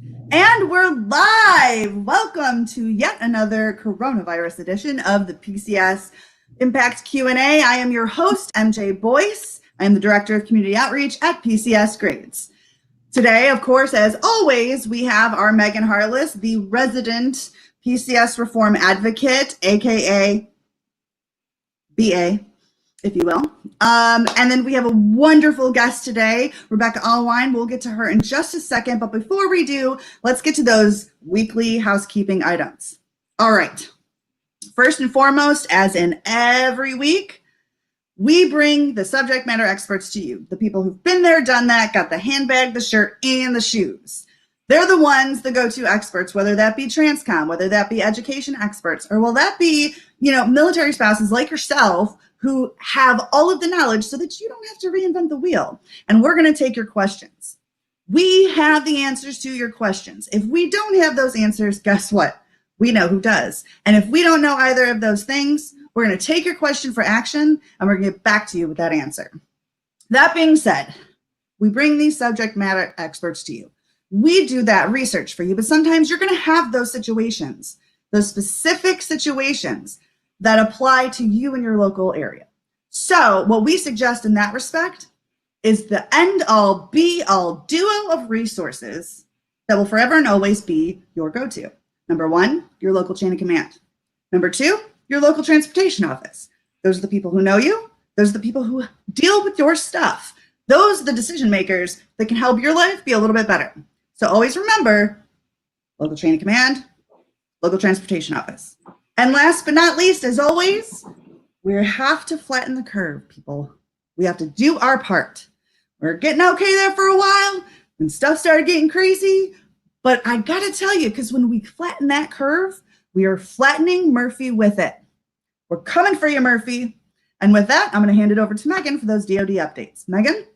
And we're live. Welcome to yet another coronavirus edition of the PCS Impact Q&A. I am your host, MJ Boyce. I am the Director of Community Outreach at PCS Grades. Today, of course, as always, we have our Megan Harless, the resident PCS reform advocate, aka BA, if you will. And then we have a wonderful guest today, Rebecca Allwine. We'll get to her in just a second. But before we do, let's get to those weekly housekeeping items. All right. First and foremost, as in every week, we bring the subject matter experts to you, the people who've been there, done that, got the handbag, the shirt, and the shoes. They're the ones, the go-to experts, whether that be Transcom, whether that be education experts, or will that be, military spouses like yourself who have all of the knowledge so that you don't have to reinvent the wheel. And we're going to take your questions. We have the answers to your questions. If we don't have those answers, guess what? We know who does. And if we don't know either of those things, we're going to take your question for action and we're going to get back to you with that answer. That being said, we bring these subject matter experts to you. We do that research for you, but sometimes you're going to have those situations, those specific situations that apply to you in your local area. So what we suggest in that respect is the end-all, be-all duo of resources that will forever and always be your go-to. Number one, your local chain of command. Number two, your local transportation office. Those are the people who know you. Those are the people who deal with your stuff. Those are the decision makers that can help your life be a little bit better. So always remember, local chain of command, local transportation office. And last but not least, as always, we have to flatten the curve, people. We have to do our part. We're getting okay there for a while when stuff started getting crazy. But I got to tell you, because when we flatten that curve, we are flattening Murphy with it. We're coming for you, Murphy. And with that, I'm going to hand it over to Megan for those DoD updates. Megan?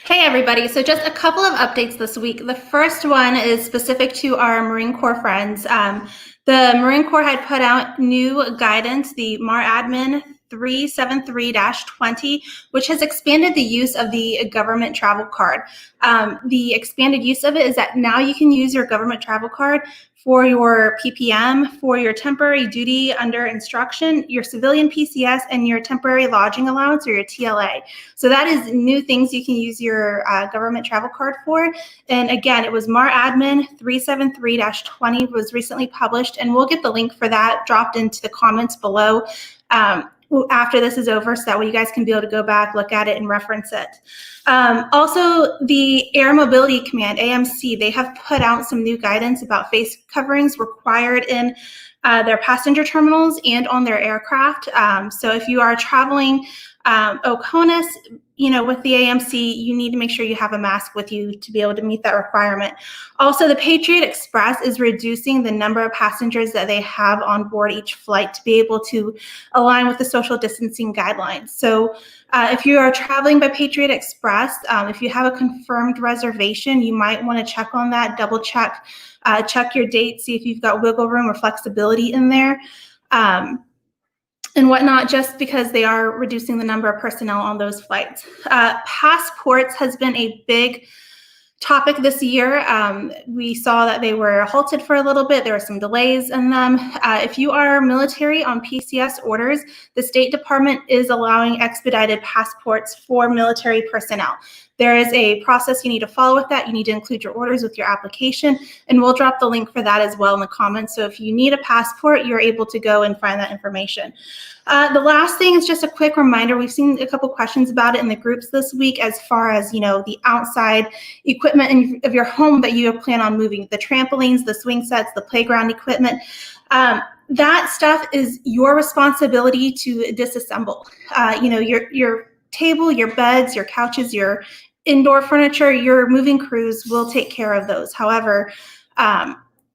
Hey everybody, so just a couple of updates this week. The first one is specific to our Marine Corps friends. The Marine Corps had put out new guidance, the MAR Admin 373-20, which has expanded the use of the government travel card. The expanded use of it is that now you can use your government travel card for your PPM, for your temporary duty under instruction, your civilian PCS, and your temporary lodging allowance or your TLA. So that is new things you can use your government travel card for. And again, it was MAR Admin 373-20 was recently published, and we'll get the link for that dropped into the comments below after this is over, so that way you guys can be able to go back, look at it, and reference it. Also, the Air Mobility Command, AMC, they have put out some new guidance about face coverings required in their passenger terminals and on their aircraft. So if you are traveling OCONUS, with the AMC, you need to make sure you have a mask with you to be able to meet that requirement. Also, the Patriot Express is reducing the number of passengers that they have on board each flight to be able to align with the social distancing guidelines. So if you are traveling by Patriot Express, if you have a confirmed reservation, you might want to check on that, double check, check your date, see if you've got wiggle room or flexibility in there. And whatnot, just because they are reducing the number of personnel on those flights. Passports has been a big topic this year. We saw that they were halted for a little bit. There were some delays in them. If you are military on PCS orders, the State Department is allowing expedited passports for military personnel. There is a process you need to follow with that. You need to include your orders with your application, and we'll drop the link for that as well in the comments. So if you need a passport, you're able to go and find that information. The last thing is just a quick reminder. We've seen a couple questions about it in the groups this week as far as, the outside equipment of your home that you plan on moving, the trampolines, the swing sets, the playground equipment. That stuff is your responsibility to disassemble. Your table, your beds, your couches, your indoor furniture, your moving crews will take care of those. However,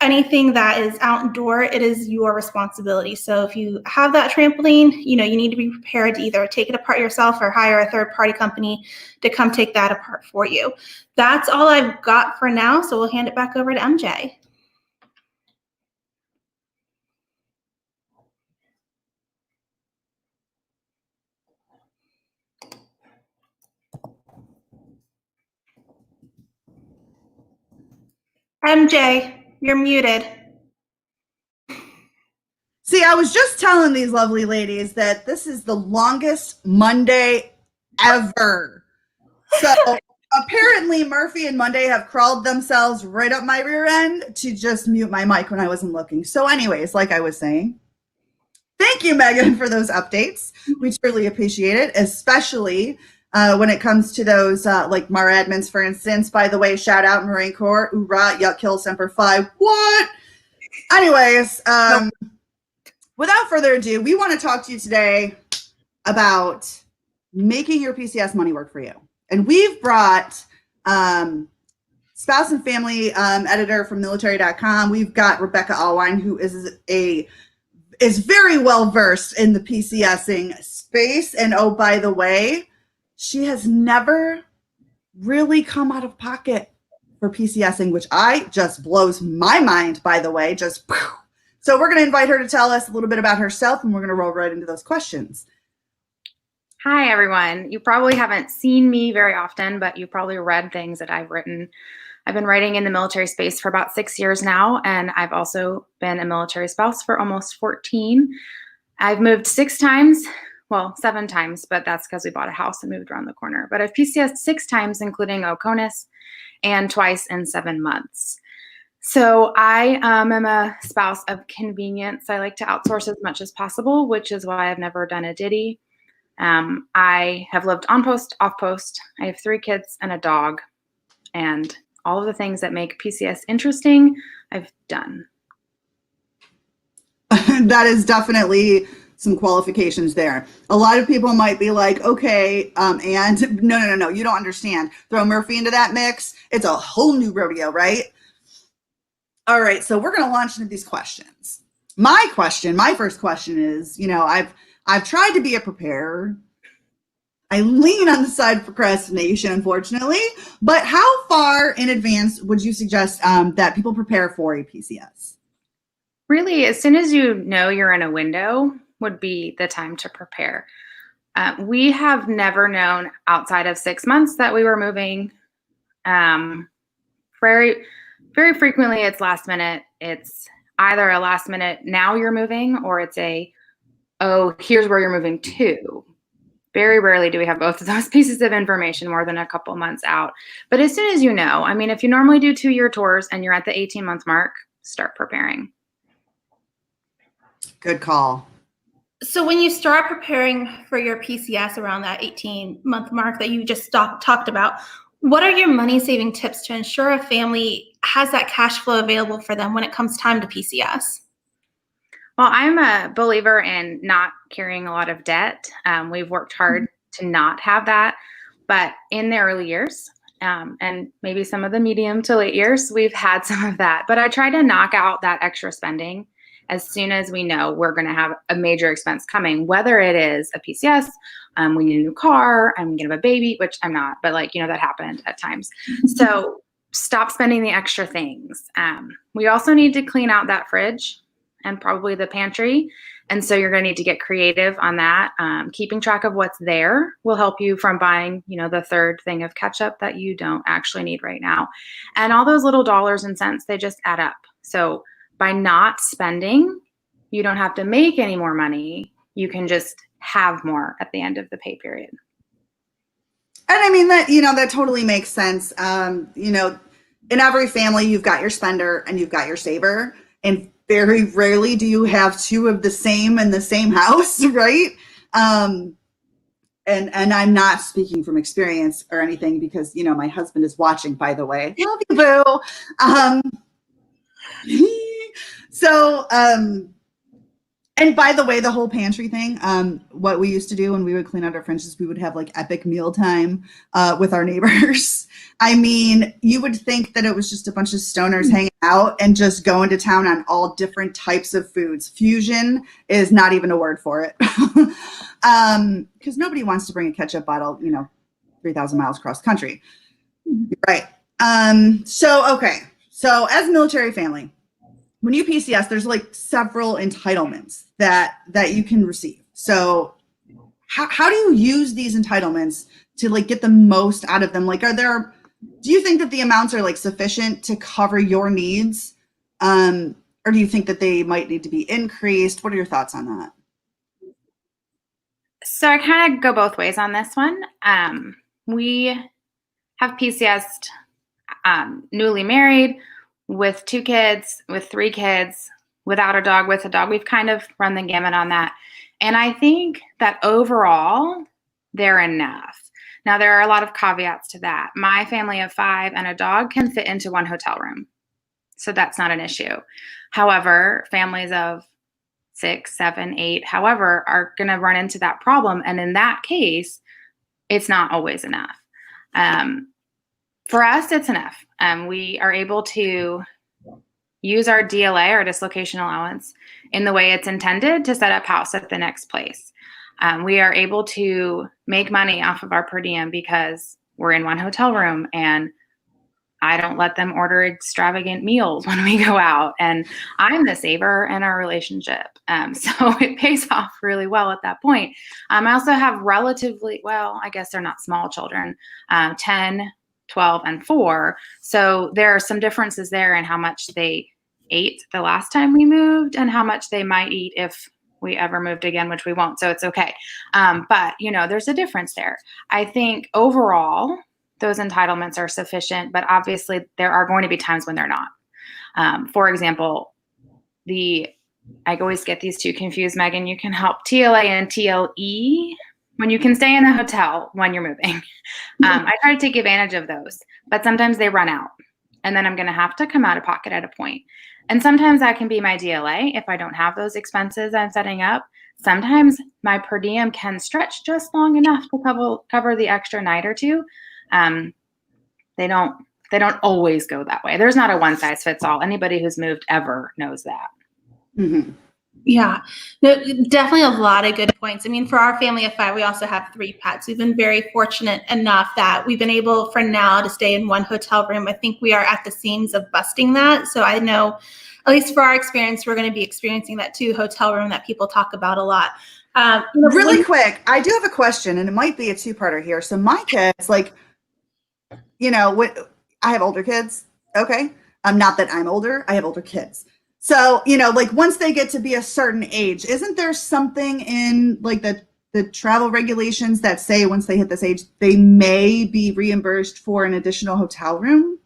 anything that is outdoor, it is your responsibility. So if you have that trampoline, you need to be prepared to either take it apart yourself or hire a third-party company to come take that apart for you. That's all I've got for now, so we'll hand it back over to MJ. MJ, you're muted. See, I was just telling these lovely ladies that this is the longest Monday ever. So apparently Murphy and Monday have crawled themselves right up my rear end to just mute my mic when I wasn't looking. So anyways, like I was saying, thank you, Megan, for those updates. We truly appreciate it, especially when it comes to those like Mar admins, for instance. By the way, shout out Marine Corps, hoorah, yuck, kill, semper fi. What? Anyways, without further ado, we want to talk to you today about making your PCS money work for you. And we've brought spouse and family editor from military.com. We've got Rebecca Allwine, who is very well versed in the PCSing space. And oh, by the way, she has never really come out of pocket for PCSing, which just blows my mind, by the way. So we're going to invite her to tell us a little bit about herself, and we're going to roll right into those questions. Hi, everyone. You probably haven't seen me very often, but you probably read things that I've written. I've been writing in the military space for about 6 years now, and I've also been a military spouse for almost 14. I've moved 6 times, well, 7 times, but that's because we bought a house and moved around the corner. But I've PCSed 6 times, including Oconus, and twice in 7 months. So I am a spouse of convenience. I like to outsource as much as possible, which is why I've never done a ditty. I have lived on post, off post. I have 3 kids and a dog, and all of the things that make PCS interesting, I've done. That is definitely some qualifications there. A lot of people might be like, okay, and no, you don't understand. Throw Murphy into that mix. It's a whole new rodeo, right? All right, so we're going to launch into these questions. My first question is, I've tried to be a preparer. I lean on the side of procrastination, unfortunately. But how far in advance would you suggest that people prepare for a PCS? Really, as soon as you know you're in a window would be the time to prepare. We have never known outside of 6 months that we were moving. Very, very frequently it's last minute. It's either a last minute, now you're moving, or it's oh, here's where you're moving to. Very rarely do we have both of those pieces of information more than a couple months out. But as soon as you know, if you normally do 2-year tours and you're at the 18-month mark, start preparing. Good call. So when you start preparing for your PCS around that 18-month mark that you just talked about, what are your money-saving tips to ensure a family has that cash flow available for them when it comes time to PCS? Well, I'm a believer in not carrying a lot of debt. We've worked hard to not have that, but in the early years, and maybe some of the medium to late years, we've had some of that. But I try to knock out that extra spending as soon as we know we're going to have a major expense coming, whether it is a PCS, we need a new car, I'm going to have a baby, which I'm not, but that happened at times. So stop spending the extra things. We also need to clean out that fridge and probably the pantry. And so you're going to need to get creative on that. Keeping track of what's there will help you from buying, the 3rd thing of ketchup that you don't actually need right now. And all those little dollars and cents, they just add up. So by not spending, you don't have to make any more money. You can just have more at the end of the pay period. And that totally makes sense. In every family, you've got your spender and you've got your saver. And very rarely do you have 2 of the same in the same house, right? And I'm not speaking from experience or anything because, my husband is watching, by the way. Love you, boo. So, and by the way, the whole pantry thing, what we used to do when we would clean out our fridges, we would have epic mealtime with our neighbors. You would think that it was just a bunch of stoners hanging out and just going to town on all different types of foods. Fusion is not even a word for it. Because nobody wants to bring a ketchup bottle, 3,000 miles across the country. Right. So as a military family, when you PCS, there's several entitlements that you can receive. So how do you use these entitlements to get the most out of them? Are there do you think that the amounts are like sufficient to cover your needs? Or do you think that they might need to be increased? What are your thoughts on that? So I kind of go both ways on this one. We have PCS newly married, with 2 kids, with 3 kids, without a dog, with a dog. We've kind of run the gamut on that. And I think that overall, they're enough. Now, there are a lot of caveats to that. My family of 5 and a dog can fit into one hotel room, so that's not an issue. However, families of 6, 7, 8, however, are going to run into that problem. And in that case, it's not always enough. For us, it's enough. We are able to use our DLA, our dislocation allowance, in the way it's intended to set up house at the next place. We are able to make money off of our per diem because we're in one hotel room, and I don't let them order extravagant meals when we go out. And I'm the saver in our relationship. So it pays off really well at that point. I also have relatively, well, I guess they're not small children, 10, 12, and 4. So there are some differences there in how much they ate the last time we moved and how much they might eat if we ever moved again, which we won't. So it's okay. But, there's a difference there. I think overall, those entitlements are sufficient, but obviously there are going to be times when they're not. For example, I always get these two confused, Megan. You can help TLA and TLE when you can stay in the hotel when you're moving. I try to take advantage of those, but sometimes they run out, and then I'm going to have to come out of pocket at a point. And sometimes that can be my DLA if I don't have those expenses I'm setting up. Sometimes my per diem can stretch just long enough to cover the extra night or two. They don't always go that way. There's not a one size fits all. Anybody who's moved ever knows that. Mm-hmm. Yeah, no, definitely a lot of good points. I mean, for our family of 5, we also have 3 pets. We've been very fortunate enough that we've been able for now to stay in one hotel room. I think we are at the seams of busting that. So I know, at least for our experience, we're going to be experiencing that 2 hotel room that people talk about a lot. Really quick, I do have a question, and it might be a 2-parter here. So my kids, I have older kids. Okay. Not that I'm older. I have older kids. So, once they get to be a certain age, isn't there something in the travel regulations that say once they hit this age, they may be reimbursed for an additional hotel room?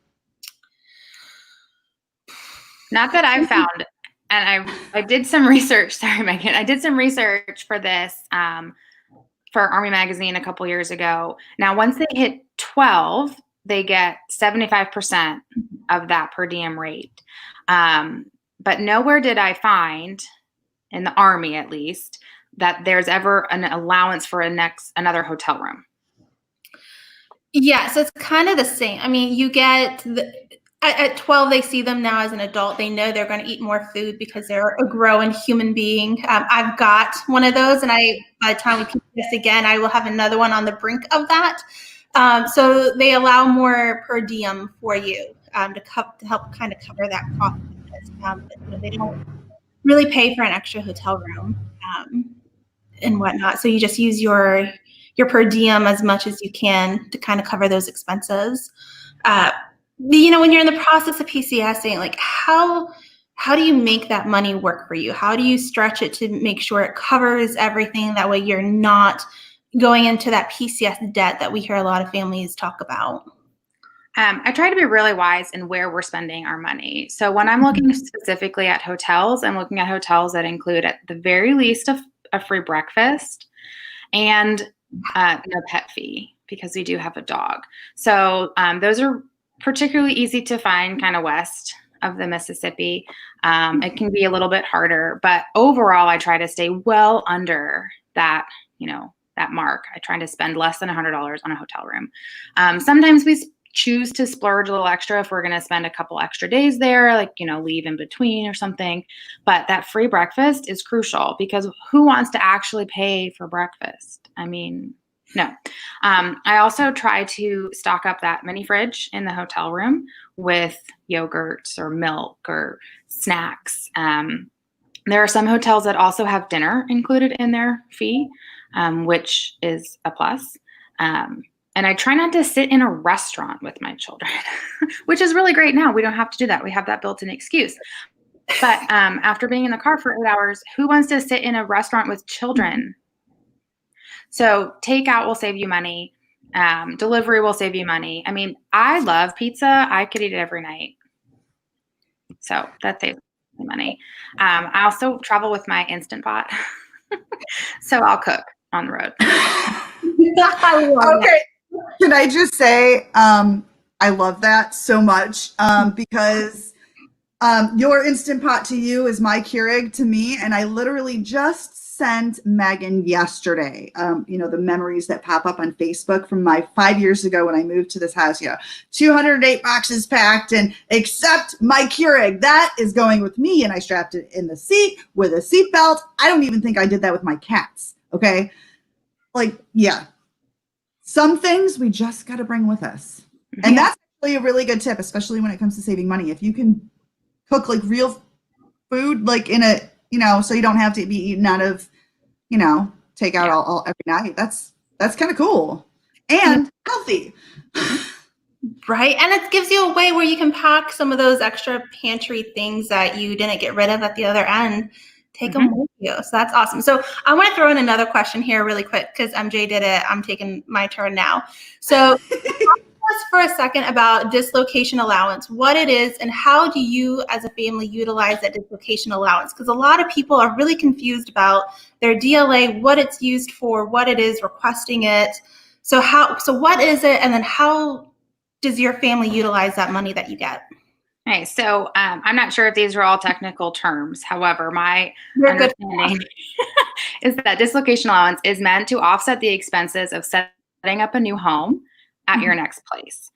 Not that I've found. And I did some research. Sorry, Megan. I did some research for this for Army Magazine a couple years ago. Now, once they hit 12, they get 75% of that per diem rate. But nowhere did I find, in the Army at least, that there's ever an allowance for another hotel room. Yeah, so it's kind of the same. I mean, you get at 12, they see them now as an adult. They know they're going to eat more food because they're a growing human being. I've got one of those, and by the time we keep this again, I will have another one on the brink of that. So they allow more per diem for you to help kind of cover that cost. But they don't really pay for an extra hotel room and whatnot. So you just use your per diem as much as you can to kind of cover those expenses. When you're in the process of PCSing, how do you make that money work for you? How do you stretch it to make sure it covers everything? That way you're not going into that PCS debt that we hear a lot of families talk about. I try to be really wise in where we're spending our money. So when I'm looking specifically at hotels, I'm looking at hotels that include at the very least a free breakfast and no pet fee, because we do have a dog. So those are particularly easy to find kind of west of the Mississippi. It can be a little bit harder, but overall I try to stay well under that, that mark. I try to spend less than $100 on a hotel room. Sometimes we choose to splurge a little extra if we're going to spend a couple extra days there, leave in between or something. But that free breakfast is crucial, because who wants to actually pay for breakfast? I mean, no. I also try to stock up that mini fridge in the hotel room with yogurts or milk or snacks. There are some hotels that also have dinner included in their fee, which is a plus. And I try not to sit in a restaurant with my children, which is really great now. We don't have to do that. We have that built-in excuse. But after being in the car for 8 hours, who wants to sit in a restaurant with children? So takeout will save you money. Delivery will save you money. I mean, I love pizza. I could eat it every night. So that saves me money. I also travel with my Instant Pot. So I'll cook on the road. Okay. Can I just say, I love that so much because your Instant Pot to you is my Keurig to me. And I literally just sent Megan yesterday, the memories that pop up on Facebook from my 5 years ago when I moved to this house, 208 boxes packed, and except my Keurig, that is going with me. And I strapped it in the seat with a seatbelt. I don't even think I did that with my cats. Okay. Some things we just got to bring with us. Mm-hmm. And that's actually a really good tip, especially when it comes to saving money. If you can cook like real food, like in a, so you don't have to be eating out of, takeout all every night. That's kind of cool and healthy. Right. And it gives you a way where you can pack some of those extra pantry things that you didn't get rid of at the other end. Take them with you. So that's awesome. So I want to throw in another question here really quick because MJ did it. I'm taking my turn now. So talk to us for a second about dislocation allowance, what it is, and how do you as a family utilize that dislocation allowance? Because a lot of people are really confused about their DLA, what it's used for, what it is, requesting it. So what is it? And then how does your family utilize that money that you get? Okay, so I'm not sure if these are all technical terms. However, my understanding is that dislocation allowance is meant to offset the expenses of setting up a new home at your next place.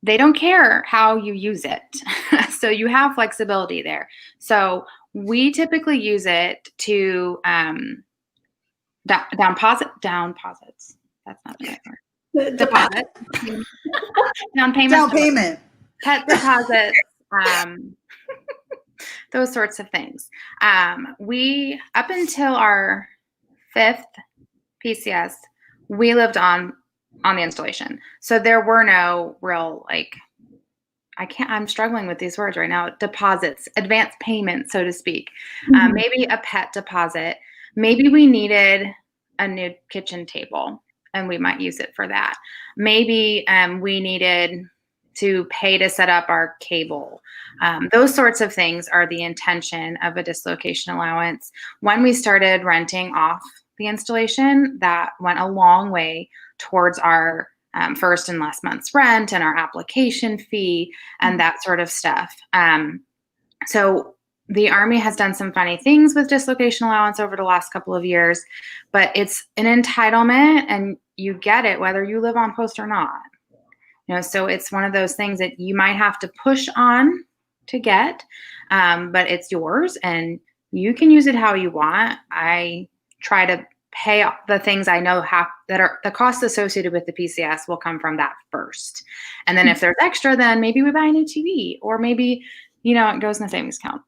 They don't care how you use it. So you have flexibility there. So we typically use it to deposits. That's not the right word. Deposit. Down payment. Pet deposits, those sorts of things. We, up until our 5th PCS, we lived on the installation. So there were no real, I'm struggling with these words right now, deposits, advance payments, so to speak. Maybe a pet deposit. Maybe we needed a new kitchen table and we might use it for that. Maybe we needed to pay to set up our cable. Those sorts of things are the intention of a dislocation allowance. When we started renting off the installation, that went a long way towards our first and last month's rent and our application fee and that sort of stuff. So the Army has done some funny things with dislocation allowance over the last couple of years, but it's an entitlement and you get it whether you live on post or not. So it's one of those things that you might have to push on to get, but it's yours and you can use it how you want. I try to pay the things I know that are the costs associated with the PCS will come from that first. And then if there's extra, then maybe we buy a new TV or maybe, it goes in the savings account.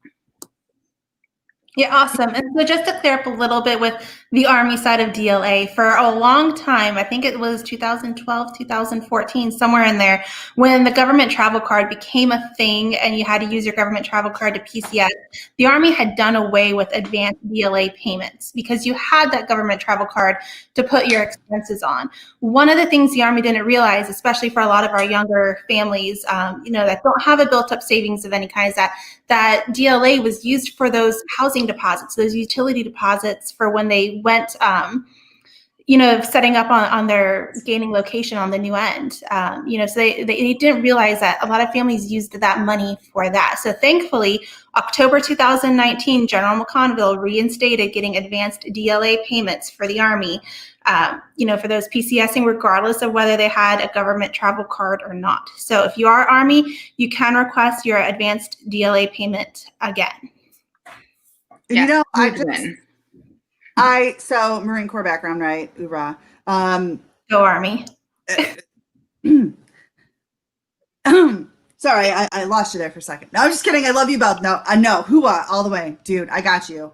Yeah, awesome. And so just to clear up a little bit with the Army side of DLA, for a long time, I think it was 2012, 2014, somewhere in there, when the government travel card became a thing and you had to use your government travel card to PCS, the Army had done away with advanced DLA payments because you had that government travel card to put your expenses on. One of the things the Army didn't realize, especially for a lot of our younger families, that don't have a built-up savings of any kind, is that DLA was used for those housing deposits, those utility deposits for when they went, setting up on their gaining location on the new end. So they didn't realize that a lot of families used that money for that. So thankfully, October 2019, General McConville reinstated getting advanced DLA payments for the Army, for those PCSing, regardless of whether they had a government travel card or not. So if you are Army, you can request your advanced DLA payment again. Yeah, so Marine Corps background, right? Hoorah. Go Army. Sorry, I lost you there for a second. No, I'm just kidding. I love you both. No, I know. Hoorah, all the way. Dude, I got you.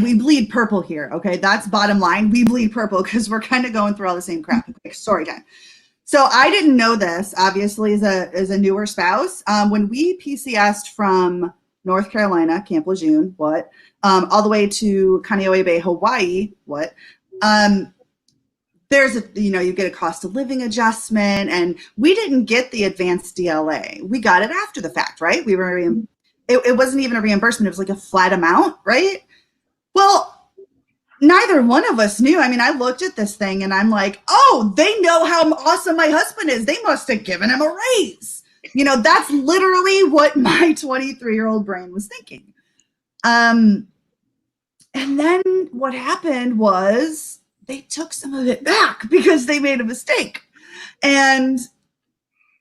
We bleed purple here, okay? That's bottom line. We bleed purple because we're kind of going through all the same crap. Okay, story time. So I didn't know this, obviously, as a newer spouse. When we PCSed from North Carolina, Camp Lejeune, all the way to Kaneohe Bay, Hawaii, there's you get a cost of living adjustment, and we didn't get the advanced DLA. We got it after the fact, right? It wasn't even a reimbursement. It was like a flat amount, right? Well, neither one of us knew. I mean, I looked at this thing and I'm like, oh, they know how awesome my husband is. They must have given him a raise. That's literally what my 23-year-old brain was thinking. And then what happened was they took some of it back because they made a mistake. And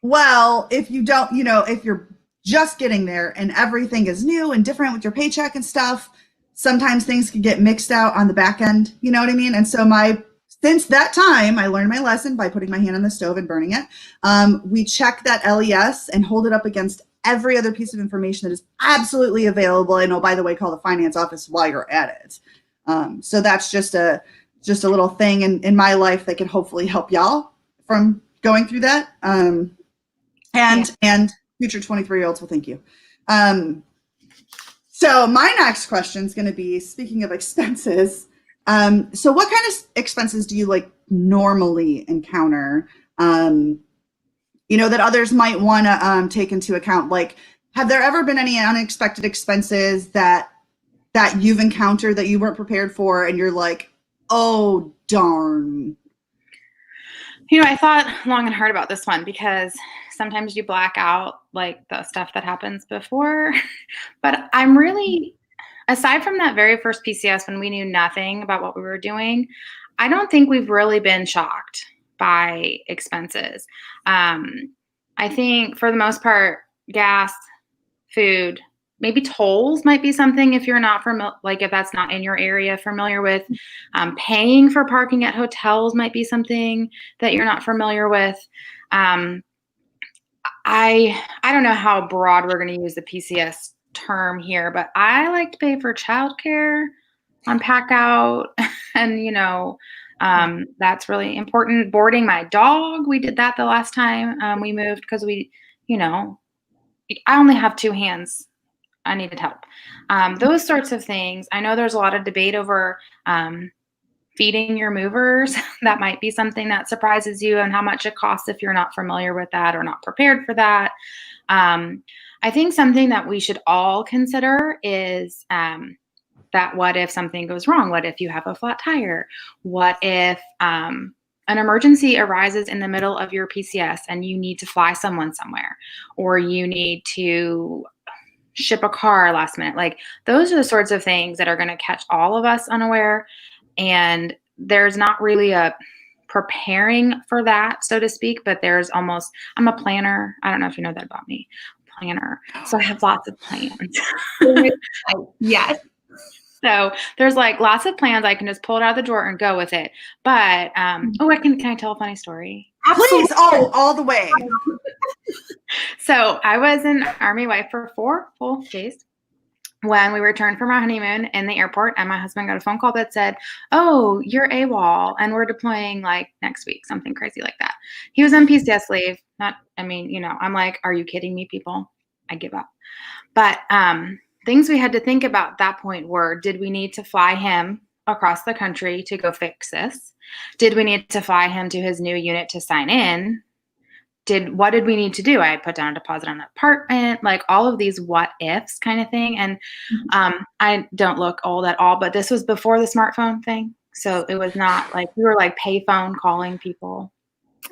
well, if you don't, if you're just getting there and everything is new and different with your paycheck and stuff, sometimes things can get mixed out on the back end. You know what I mean? And so since that time, I learned my lesson by putting my hand on the stove and burning it. We check that LES and hold it up against every other piece of information that is absolutely available. And by the way, call the finance office while you're at it. So that's just a little thing in my life that can hopefully help y'all from going through that. And future 23-year-olds will thank you. So my next question is going to be, speaking of expenses, so what kind of expenses do you normally encounter, that others might want to take into account? Like, have there ever been any unexpected expenses that you've encountered that you weren't prepared for and you're like, oh, darn? I thought long and hard about this one because sometimes you black out the stuff that happens before. But I'm really, aside from that very first PCS when we knew nothing about what we were doing, I don't think we've really been shocked by expenses. I think for the most part, gas, food, maybe tolls might be something if you're not if that's not in your area familiar with. Paying for parking at hotels might be something that you're not familiar with. I don't know how broad we're going to use the PCS term here, but I like to pay for childcare on pack out, and that's really important. Boarding my dog, we did that the last time we moved because I only have two hands. I needed help. Those sorts of things. I know there's a lot of debate over feeding your movers. That might be something that surprises you and how much it costs if you're not familiar with that or not prepared for that. I think something that we should all consider is that what if something goes wrong? What if you have a flat tire? What if an emergency arises in the middle of your PCS and you need to fly someone somewhere, or you need to ship a car last minute? Those are the sorts of things that are going to catch all of us unaware. And there's not really a preparing for that, so to speak, but I'm a planner. I don't know if you know that about me, planner. So I have lots of plans. Yes. So there's lots of plans. I can just pull it out of the drawer and go with it. But, can I tell a funny story? Please. Oh, all the way. So I was an Army wife for 4 full days when we returned from our honeymoon in the airport, and my husband got a phone call that said, oh, you're AWOL and we're deploying next week, something crazy like that. He was on PCS leave. I'm like, are you kidding me, people? I give up. But things we had to think about at that point were, did we need to fly him across the country to go fix this? Did we need to fly him to his new unit to sign in? What did we need to do? I put down a deposit on an apartment, all of these what ifs kind of thing. And I don't look old at all, but this was before the smartphone thing. So it was not we were pay phone calling people.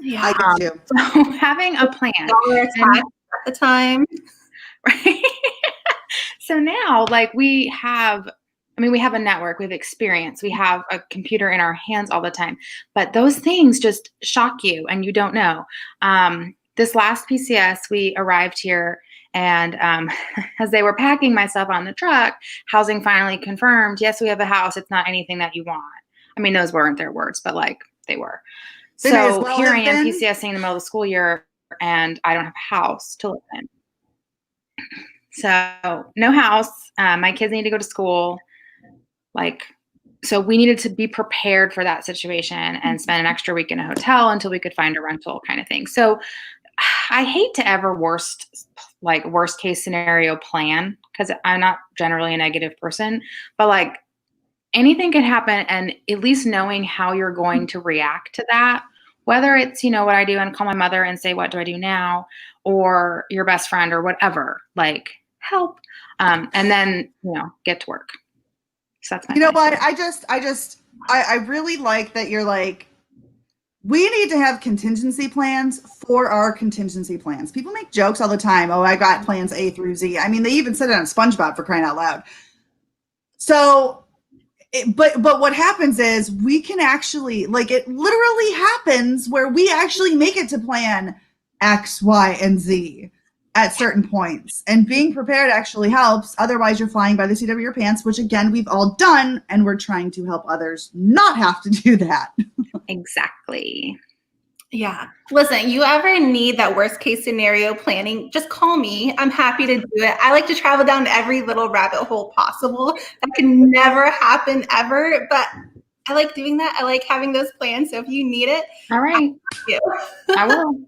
Yeah, I get you. So having a plan at the time. Right. So now we have a network, we have experience, we have a computer in our hands all the time, but those things just shock you and you don't know. This last PCS, we arrived here and as they were packing my stuff on the truck, housing finally confirmed, yes, we have a house. It's not anything that you want. Those weren't their words, but they were. So here I am PCSing in the middle of the school year and I don't have a house to live in. So no house. My kids need to go to school. So we needed to be prepared for that situation and spend an extra week in a hotel until we could find a rental kind of thing. So I hate to ever worst case scenario plan, because I'm not generally a negative person, but like anything can happen. And at least knowing how you're going to react to that, whether it's, what I do and call my mother and say, what do I do now? Or your best friend or whatever, like help. And then, get to work. So that's my what? I really like that you're like, we need to have contingency plans for our contingency plans. People make jokes all the time. Oh, I got plans A through Z. I mean, they even said it on SpongeBob, for crying out loud. So, but what happens is we can actually, like, it literally happens where we actually make it to plan X, Y, and Z at certain points. And being prepared actually helps. Otherwise, you're flying by the seat of your pants, which, again, we've all done, and we're trying to help others not have to do that. Exactly. Yeah. Listen, you ever need that worst case scenario planning, just call me. I'm happy to do it. I like to travel down every little rabbit hole possible. That can never happen ever, but I like doing that. I like having those plans. So if you need it, all right, I will.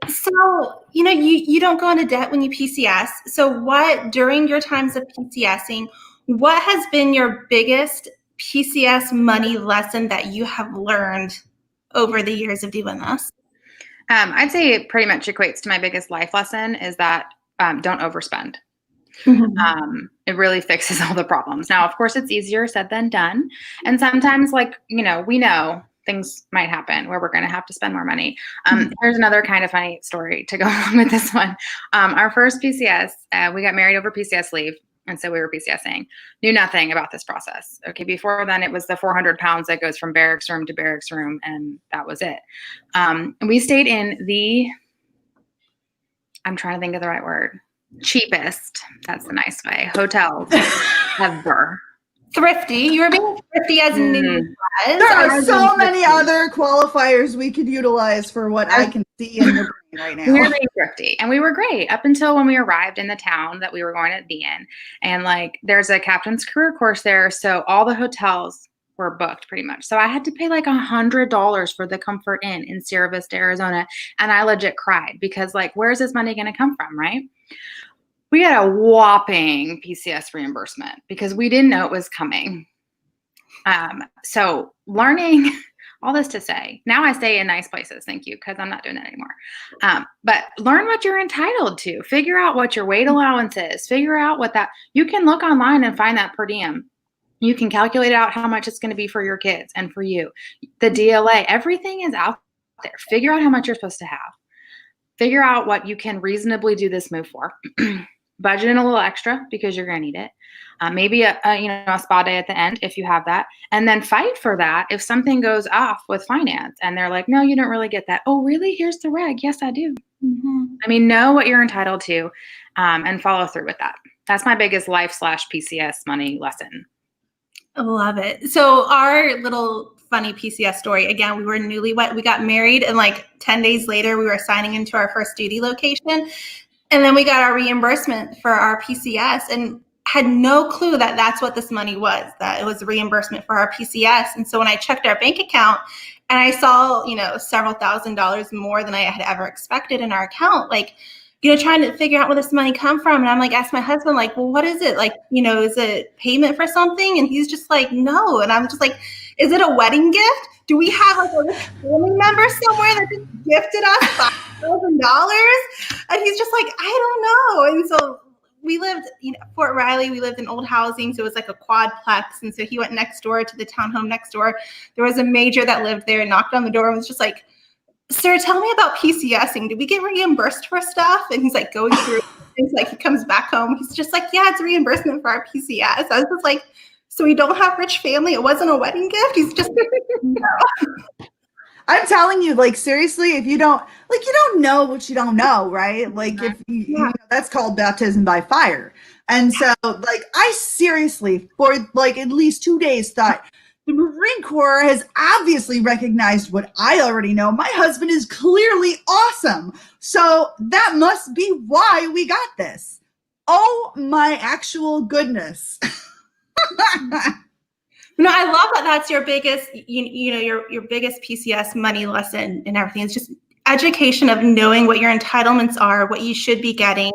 So, you don't go into debt when you PCS. So during your times of PCSing, what has been your biggest PCS money lesson that you have learned over the years of doing this? I'd say it pretty much equates to my biggest life lesson is that don't overspend. Mm-hmm. It really fixes all the problems. Now, of course, it's easier said than done. And sometimes, we know things might happen where we're going to have to spend more money. Here's another kind of funny story to go along with this one. Our first PCS, we got married over PCS leave. And so we were PCSing, knew nothing about this process. Okay. Before then it was the 400 pounds that goes from barracks room to barracks room. And that was it. And we stayed in I'm trying to think of the right word, cheapest. That's the nice way. Hotels ever. Thrifty. You were being thrifty as in there are so many other qualifiers we could utilize for what I can see in your brain right now. We were being thrifty, and we were great up until when we arrived in the town that we were going to be in. And there's a captain's career course there, so all the hotels were booked pretty much. So I had to pay like $100 for the Comfort Inn in Sierra Vista, Arizona, and I legit cried because where's this money going to come from, right? We had a whopping PCS reimbursement because we didn't know it was coming. So learning all this to say, now I stay in nice places, thank you, because I'm not doing that anymore. But learn what you're entitled to. Figure out what your weight allowance is. Figure out you can look online and find that per diem. You can calculate out how much it's going to be for your kids and for you. The DLA, everything is out there. Figure out how much you're supposed to have. Figure out what you can reasonably do this move for. Budget in a little extra because you're going to need it. Maybe a spa day at the end if you have that, and then fight for that if something goes off with finance and they're like, no, you don't really get that. Oh, really? Here's the reg. Yes, I do. Mm-hmm. Know what you're entitled to, and follow through with that. That's my biggest life/PCS money lesson. I love it. So our little funny PCS story, again, we were newlywed. We got married and 10 days later we were signing into our first duty location. And then we got our reimbursement for our PCS and had no clue that that's what this money was, that it was a reimbursement for our PCS. And so when I checked our bank account and I saw, several $1,000s more than I had ever expected in our account, trying to figure out where this money come from. And I'm asked my husband, well, what is it? Is it payment for something? And he's just no. And I'm just is it a wedding gift? Do we have a family member somewhere that just gifted us $5,000? And he's just I don't know. And so we lived, Fort Riley, we lived in old housing. So it was a quadplex. And so he went next door to the townhome next door. There was a major that lived there and knocked on the door and was just sir, tell me about PCSing. Did we get reimbursed for stuff? And he's going through things. He comes back home. He's just yeah, it's a reimbursement for our PCS. I was just so we don't have rich family. It wasn't a wedding gift. He's just, no. I'm telling you, seriously, if you don't, you don't know what you don't know, right? If you that's called baptism by fire. And so, I seriously, for at least 2 days thought, the Marine Corps has obviously recognized what I already know. My husband is clearly awesome. So that must be why we got this. Oh my actual goodness. No, I love that. That's your biggest, your biggest PCS money lesson and everything. It's just education of knowing what your entitlements are, what you should be getting,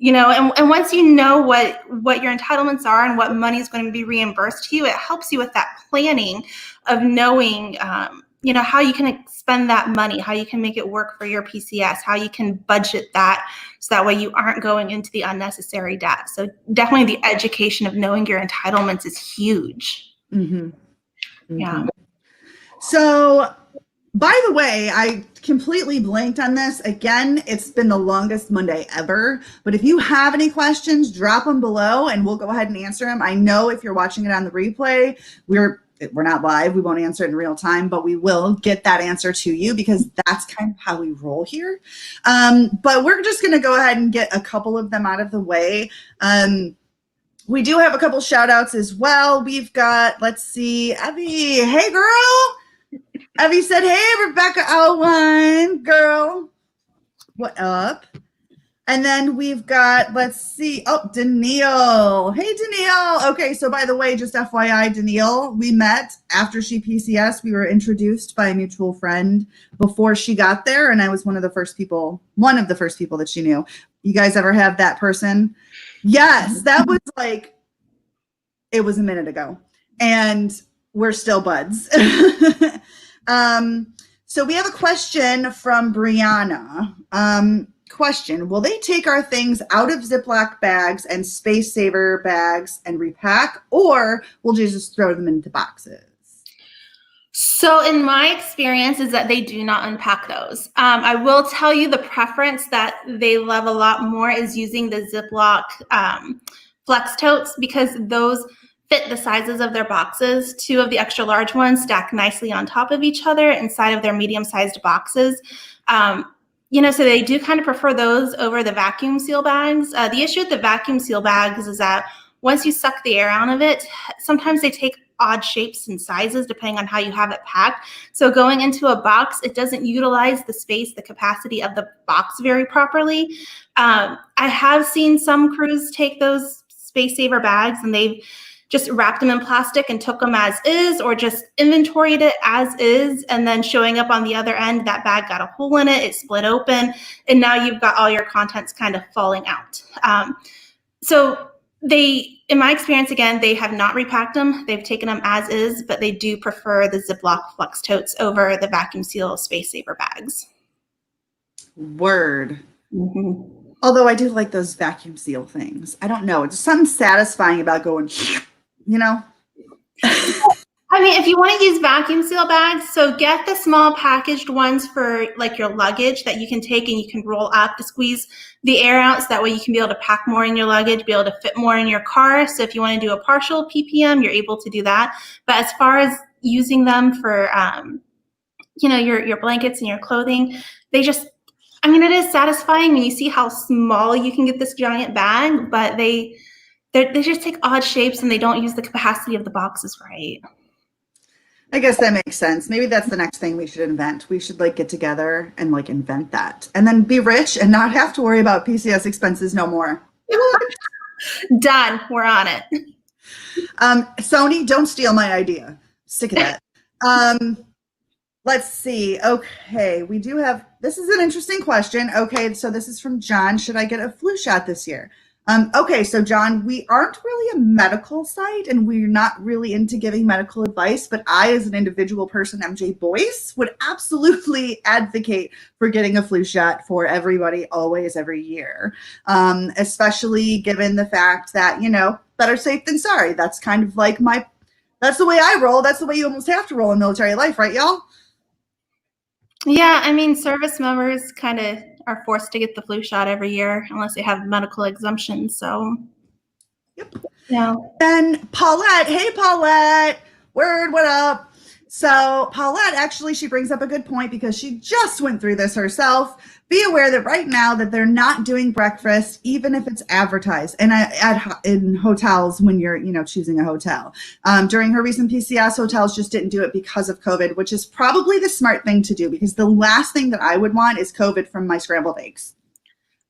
and once you know what your entitlements are and what money is going to be reimbursed to you, it helps you with that planning of knowing, how you can spend that money, how you can make it work for your PCS, how you can budget that so that way you aren't going into the unnecessary debt. So definitely the education of knowing your entitlements is huge. Mm-hmm. Yeah. So, by the way, I completely blanked on this. Again, it's been the longest Monday ever. But if you have any questions, drop them below and we'll go ahead and answer them. I know if you're watching it on the replay, we're not live. We won't answer it in real time, but we will get that answer to you because that's kind of how we roll here. But we're just going to go ahead and get a couple of them out of the way. We do have a couple shout outs as well. We've got, let's see, Evie. Hey, girl. Evie said, hey, Rebecca Outline, girl. What up? And then we've got, let's see, Danielle. Hey, Danielle. Okay, so by the way, just FYI, Danielle, we met after she PCS. We were introduced by a mutual friend before she got there, and I was one of the first people that she knew. You guys ever have that person? Yes, that was it was a minute ago, and we're still buds. So we have a question from Brianna. Question, will they take our things out of Ziploc bags and space saver bags and repack, or will they just throw them into boxes? So in my experience is that they do not unpack those. I will tell you the preference that they love a lot more is using the Ziploc flex totes because those fit the sizes of their boxes. 2 of the extra large ones stack nicely on top of each other inside of their medium-sized boxes. So they do kind of prefer those over the vacuum seal bags. The issue with the vacuum seal bags is that once you suck the air out of it, sometimes they take odd shapes and sizes depending on how you have it packed. So going into a box, it doesn't utilize the space, the capacity of the box very properly. I have seen some crews take those space saver bags and they've just wrapped them in plastic and took them as is, or just inventoried it as is, and then showing up on the other end, that bag got a hole in it, it split open, and now you've got all your contents kind of falling out. So in my experience, again, they have not repacked them. They've taken them as is, but they do prefer the Ziploc flex totes over the vacuum seal space saver bags. Word. Mm-hmm. Although I do like those vacuum seal things. I don't know. It's something satisfying about going, I mean, if you want to use vacuum seal bags, so get the small packaged ones for your luggage that you can take and you can roll up to squeeze the air out so that way you can be able to pack more in your luggage, be able to fit more in your car. So if you want to do a partial PPM, you're able to do that. But as far as using them for, your blankets and your clothing, it is satisfying when you see how small you can get this giant bag, but they just take odd shapes and they don't use the capacity of the boxes right. I guess that makes sense. Maybe that's the next thing we should invent. We should get together and invent that and then be rich and not have to worry about PCS expenses no more. Done. We're on it. Sony, don't steal my idea. Sick of that. Let's see. Okay. This is an interesting question. Okay. So this is from John. Should I get a flu shot this year? Okay, so John, we aren't really a medical site and we're not really into giving medical advice, but I, as an individual person, MJ Boyce, would absolutely advocate for getting a flu shot for everybody, always, every year, especially given the fact that, better safe than sorry. That's kind of that's the way I roll. That's the way you almost have to roll in military life, right, y'all? Yeah, I mean, service members kind of are forced to get the flu shot every year unless they have medical exemptions. So, yep. Yeah. Then Paulette, hey Paulette, word, what up? So Paulette, actually, she brings up a good point because she just went through this herself. Be aware that right now that they're not doing breakfast, even if it's advertised, and in hotels when you're, choosing a hotel. During her recent PCS, hotels just didn't do it because of COVID, which is probably the smart thing to do because the last thing that I would want is COVID from my scrambled eggs.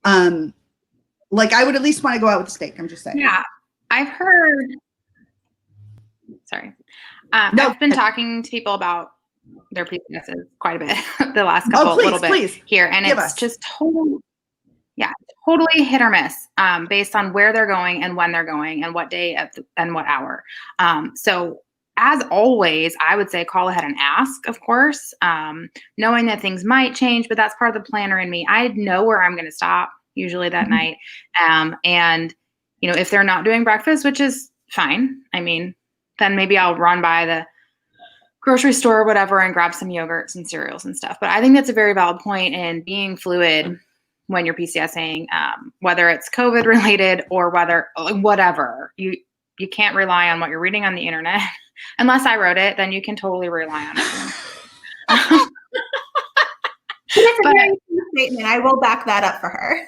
I would at least want to go out with a steak. I'm just saying. Yeah, I've heard Sorry. No. I've been talking to people about their PCSs quite a bit the last couple little bit here, and it's just totally hit or miss based on where they're going and when they're going and what day and what hour. So as always, I would say call ahead and ask, of course, knowing that things might change, but that's part of the planner in me. I know where I'm going to stop usually that night. And, you know, if they're not doing breakfast, which is fine, I mean, then maybe I'll run by the grocery store or whatever and grab some yogurts and cereals and stuff. But I think that's a very valid point in being fluid when you're PCSing, whether it's COVID related or whatever. You can't rely on what you're reading on the internet. Unless I wrote it, then you can totally rely on it. That's a very good statement. I will back that up for her.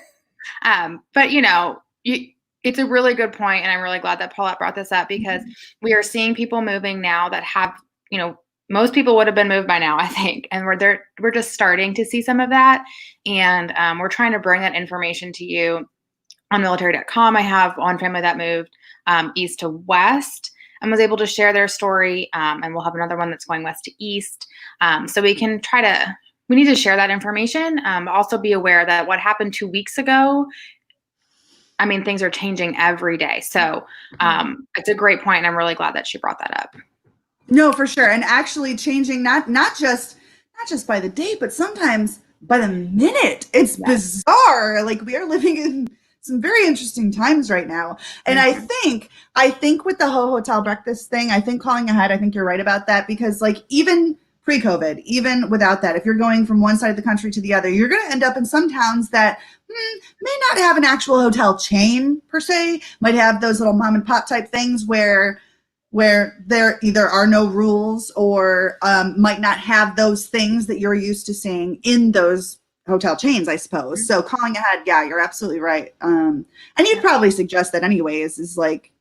But you know, it's a really good point, and I'm really glad that Paulette brought this up because we are seeing people moving now that have, you know, most people would have been moved by now, I think, and we're just starting to see some of that, and we're trying to bring that information to you on military.com. I have one family that moved east to west and was able to share their story, and we'll have another one that's going west to east. So we need to share that information. Also be aware that what happened 2 weeks ago, I mean, things are changing every day. So it's a great point, and I'm really glad that she brought that up. No, for sure. And actually changing not just by the day, but sometimes by the minute. It's bizarre. Like, we are living in some very interesting times right now. And I think with the hotel breakfast thing, I think calling ahead, I think you're right about that, because like even pre-COVID, even without that, if you're going from one side of the country to the other, you're going to end up in some towns that may not have an actual hotel chain per se, might have those little mom and pop type things where there either are no rules or might not have those things that you're used to seeing in those hotel chains, I suppose. So calling ahead, yeah, you're absolutely right. And you'd probably suggest that anyways, is like,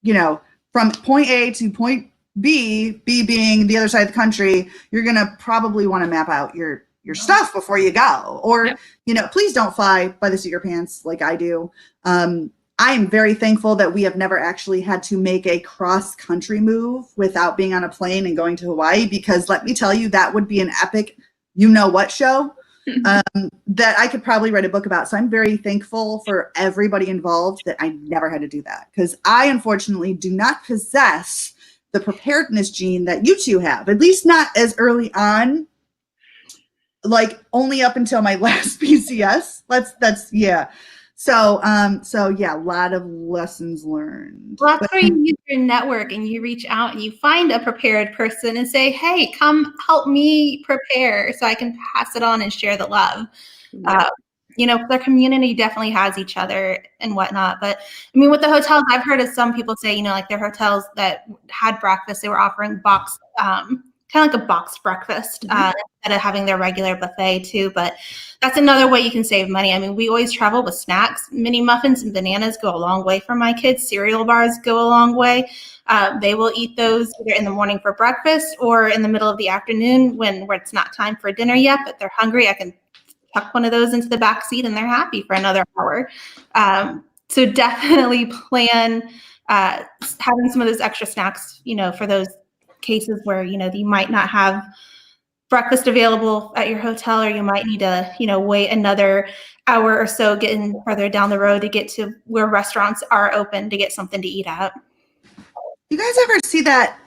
you know, from point A to point B being the other side of the country, you're going to probably want to map out your stuff before you go. Or, you know, please don't fly by the seat of your pants like I do. I am very thankful that we have never actually had to make a cross-country move without being on a plane and going to Hawaii, because let me tell you, that would be an epic you-know-what show that I could probably write a book about. So I'm very thankful for everybody involved that I never had to do that, because I unfortunately do not possess the preparedness gene that you two have, at least not as early on, like only up until my last PCS. That's yeah. So yeah, a lot of lessons learned. Well, that's where you use your network and you reach out and you find a prepared person and say, hey, come help me prepare so I can pass it on and share the love. You know, the community definitely has each other and whatnot. But I mean, with the hotels, I've heard of some people say, you know, like their hotels that had breakfast, they were offering box, kind of like a boxed breakfast instead of having their regular buffet too. But that's another way you can save money. I mean, we always travel with snacks. Mini muffins and bananas go a long way for my kids. Cereal bars go a long way. They will eat those either in the morning for breakfast or in the middle of the afternoon where it's not time for dinner yet, but they're hungry. I can tuck one of those into the back seat and they're happy for another hour. So definitely plan having some of those extra snacks, you know, for those cases where, you know, you might not have breakfast available at your hotel, or you might need to, you know, wait another hour or so getting further down the road to get to where restaurants are open to get something to eat at. You guys ever see that?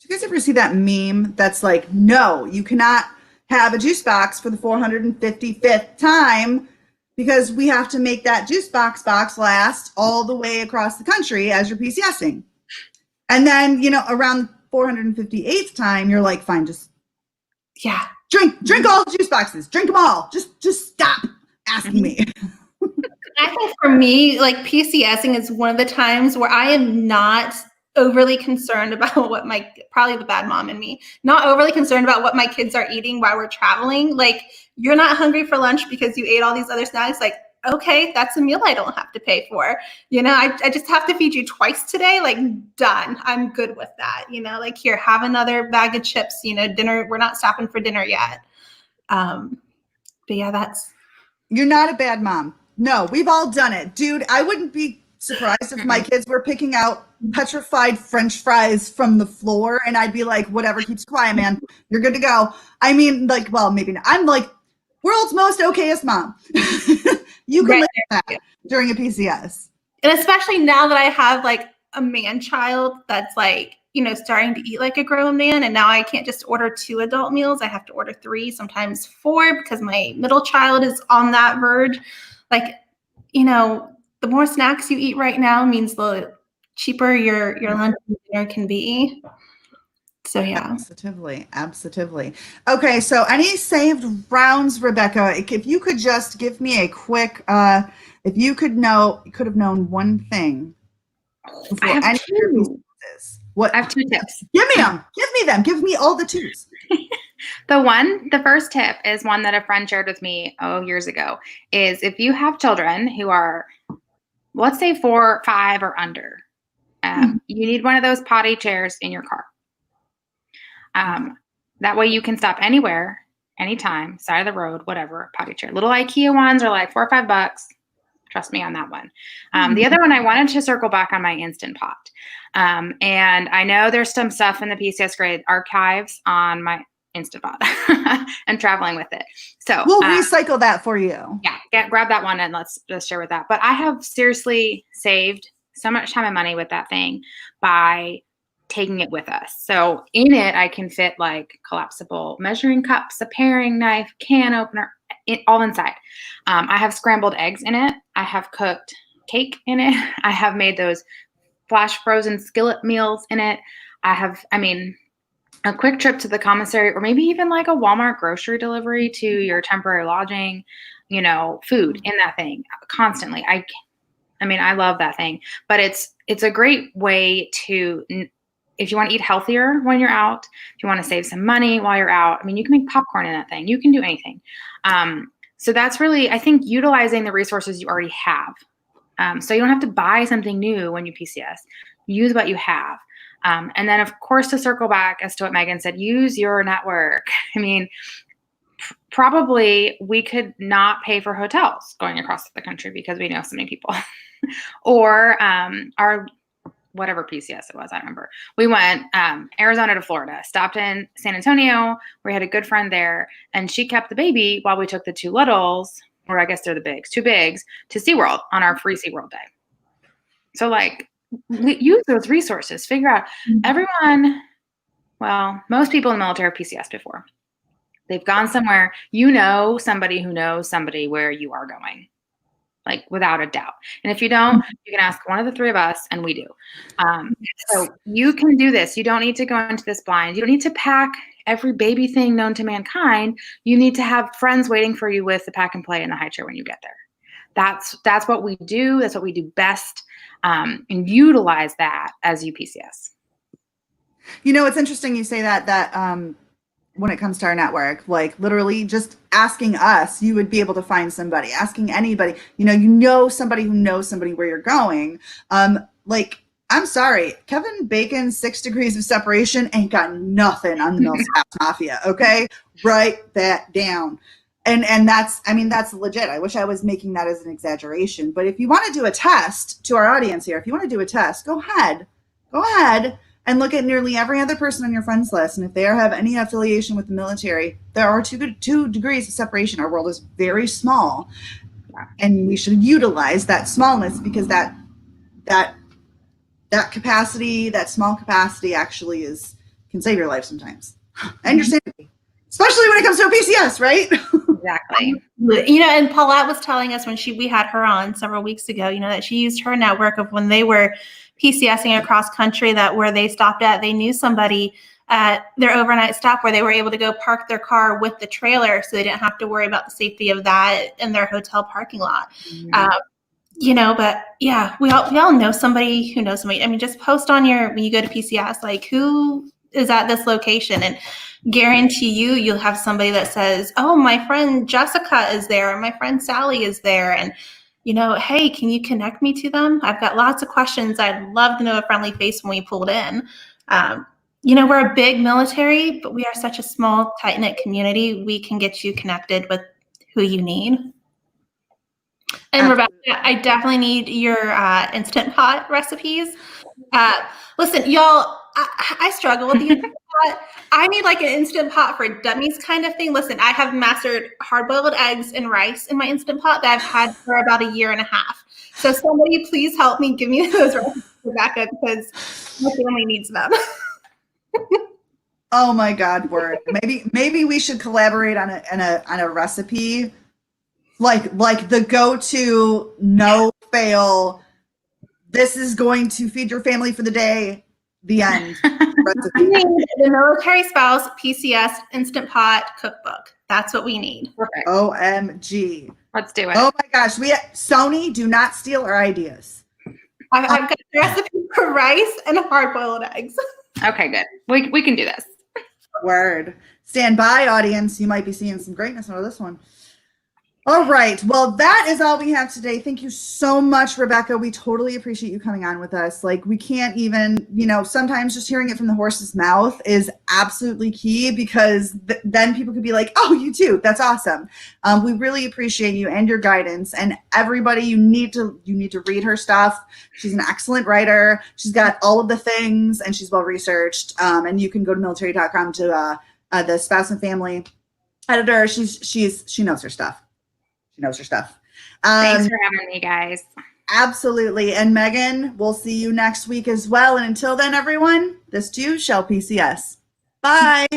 Do you guys ever see that meme that's like, no, you cannot have a juice box for the 455th time because we have to make that juice box last all the way across the country as you're PCSing. And then, you know, around 458th time, you're like, fine, just drink all the juice boxes, drink them all. Just stop asking me. I think for me, like PCSing is one of the times where I am not overly concerned about what probably the bad mom in me, not overly concerned about what my kids are eating while we're traveling. Like, you're not hungry for lunch because you ate all these other snacks. Like, okay, that's a meal I don't have to pay for. You know, I just have to feed you twice today. Like, done. I'm good with that. You know, like, here, have another bag of chips, you know, dinner. We're not stopping for dinner yet. But yeah, you're not a bad mom. No, we've all done it. Dude, I wouldn't be surprised if my kids were picking out petrified French fries from the floor, and I'd be like, whatever, keeps quiet, man. You're good to go. I mean, like, well, maybe not. I'm like, world's most okayest mom. You can live with that during a PCS. And especially now that I have like a man child that's like, starting to eat like a grown man. And now I can't just order 2 adult meals. I have to order 3, sometimes 4, because my middle child is on that verge. Like, the more snacks you eat right now means the cheaper your lunch and dinner can be. So yeah. Absolutely. Okay, so any saved rounds, Rebecca? If you could just give me a quick, if you could have known one thing before any of your pieces. What? I have 2 tips. Give me them. Give me all the 2s. The first tip is one that a friend shared with me years ago, is if you have children who are, let's say 4, 5 or under, you need one of those potty chairs in your car. That way you can stop anywhere, anytime, side of the road, whatever, potty chair. Little IKEA ones are like $4 or $5. Trust me on that one. The other one, I wanted to circle back on my Instant Pot. And I know there's some stuff in the PCS grade archives on my Instant Pot and traveling with it. So we'll recycle that for you. Yeah, grab that one and let's share with that. But I have seriously saved so much time and money with that thing by taking it with us. So in it, I can fit like collapsible measuring cups, a paring knife, can opener, all inside. I have scrambled eggs in it. I have cooked cake in it. I have made those flash frozen skillet meals in it. A quick trip to the commissary, or maybe even like a Walmart grocery delivery to your temporary lodging, food in that thing constantly. I love that thing, but it's a great way to, if you want to eat healthier when you're out, if you want to save some money while you're out, you can make popcorn in that thing. You can do anything. So that's really, I think, utilizing the resources you already have. So you don't have to buy something new when you PCS. Use what you have. And then, of course, to circle back as to what Megan said, use your network. Probably we could not pay for hotels going across the country because we know so many people. Or our whatever PCS it was, I don't remember. We went Arizona to Florida, stopped in San Antonio. We had a good friend there, and she kept the baby while we took the 2 littles, or I guess they're the bigs, 2 bigs, to SeaWorld on our free SeaWorld day. So use those resources. Figure out everyone. Well, most people in the military have PCS before. They've gone somewhere. Somebody who knows somebody where you are going, without a doubt. And if you don't, you can ask one of the 3 of us, and we do. So you can do this. You don't need to go into this blind. You don't need to pack every baby thing known to mankind. You need to have friends waiting for you with the pack and play and the high chair when you get there. That's what we do. That's what we do best. And utilize that as you PCS. It's interesting you say that when it comes to our network, literally just asking us, you would be able to find somebody. Asking anybody, somebody who knows somebody where you're going. I'm sorry, Kevin Bacon's 6 Degrees of Separation ain't got nothing on the Millsap Mafia. Okay, write that down. And that's legit. I wish I was making that as an exaggeration. But if you want to do a test to our audience here, if you want to do a test, go ahead and look at nearly every other person on your friends list. And if they have any affiliation with the military, there are 2 degrees of separation. Our world is very small, and we should utilize that smallness, because that capacity, that small capacity, actually can save your life sometimes, and your sanity, especially when it comes to a PCS, right? Exactly. And Paulette was telling us when we had her on several weeks ago, that she used her network of when they were PCSing across country, that where they stopped at, they knew somebody at their overnight stop where they were able to go park their car with the trailer, so they didn't have to worry about the safety of that in their hotel parking lot. But yeah, we all know somebody who knows somebody. Just post on when you go to PCS, who is at this location, and guarantee you'll have somebody that says, oh, my friend Jessica is there, and my friend Sally is there. And, hey, can you connect me to them? I've got lots of questions. I'd love to know a friendly face when we pulled in. We're a big military, but we are such a small, tight-knit community. We can get you connected with who you need. And Absolutely. Rebecca, I definitely need your Instant Pot recipes. Listen, y'all, I struggle with the Instant Pot. I need like an Instant Pot for dummies kind of thing. Listen, I have mastered hard-boiled eggs and rice in my Instant Pot that I've had for about a year and a half. So somebody please help me, give me those recipes, Rebecca, because my family needs them. Oh my God, word. Maybe we should collaborate on a recipe, like the go-to no fail. This is going to feed your family for the day. The end. I Recipe. need the Military Spouse PCS Instant Pot cookbook. That's what we need. Perfect. OMG. Let's do it. Oh my gosh. Sony, do not steal our ideas. I've got the recipe for rice and hard-boiled eggs. Okay, good. We can do this. Word. Stand by, audience. You might be seeing some greatness out of this one. All right. Well, that is all we have today. Thank you so much, Rebecca. We totally appreciate you coming on with us. Like, we can't even, sometimes just hearing it from the horse's mouth is absolutely key, because then people could be like, oh, you too. That's awesome. We really appreciate you and your guidance. And everybody, you need to read her stuff. She's an excellent writer. She's got all of the things, and she's well researched. And you can go to military.com to the spouse and family editor. She knows her stuff. She knows her stuff. Thanks for having me, guys. Absolutely. And Megan, we'll see you next week as well. And until then, everyone, this too shall PCS. Bye.